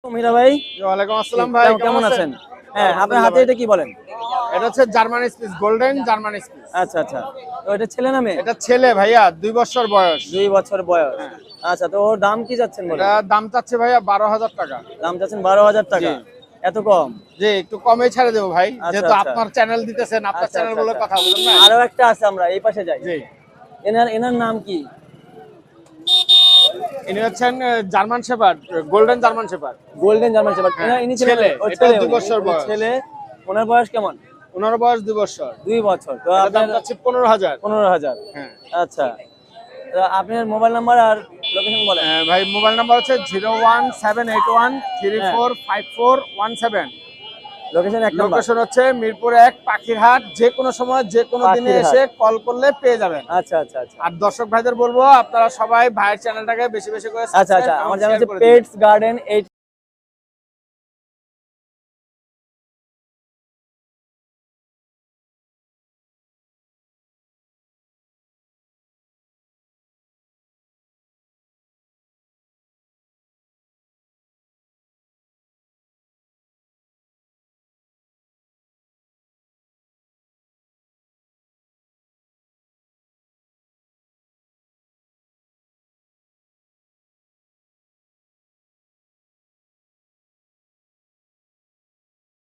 মীরা ভাই, ওয়ালাইকুম আসসালাম ভাই, কেমন আছেন? হ্যাঁ, আপনার হাতে এটা কি বলেন? এটা হচ্ছে German speech, golden German speech. আচ্ছা আচ্ছা, তো এটা ছেলে না মেয়ে? এটা ছেলে ভাইয়া, 2 বছর বয়স। 2 বছর বয়স। আচ্ছা, তো ওর দাম কি যাচ্ছেন বলেন? এটা দাম চাচ্ছে ভাইয়া 12,000 টাকা। দাম যাচ্ছেন 12,000 টাকা। জি। এত কম? জি, একটু কমে ছেড়ে দেবো ভাই, আচ্ছা, যেহেতু আচ্ছা। আপনার চ্যানেল দিতেছেন, আপনার আচ্ছা চ্যানেল আচ্ছা বলে আচ্ছা। কথা বলুন না। আরো একটা আছে, আমরা এই পাশে যাই। জি, এনার নাম কি? ইনি হচ্ছেন German shepherd, golden German shepherd. Golden German shepherd. হ্যাঁ, ইনি ছেলে? ছেলে, ও এটা ছেলে, 2 বছর বয়স। ছেলে। ওনার বয়স কেমন? ওনার বয়স 2 বছর। 2 বছর। তো এটা দাম আপনার চাচ্ছে 15,000। 15,000। হ্যাঁ। আচ্ছা, তো আপনার মোবাইল নাম্বার আর লোকেশন বলেন। ভাই মোবাইল নাম্বার হচ্ছে 01781345417। লোকেশন এক নাম্বার। লোকেশন হচ্ছে মিরপুর 1 পাখিরহাট। যে কোনো সময় যে কোনো দিনে পাখিরহাট। এসে কল করলে পেয়ে যাবেন। আচ্ছা আচ্ছা আচ্ছা। আর দর্শক ভাইদের বলবো আপনারা সবাই ভাইয়ের চ্যানেলটাকে বেশি বেশি করে আচ্ছা আচ্ছা, সাবস্ক্রাইব আমার এবং জানা শেয়ার আছে করে দিন। Pets garden 8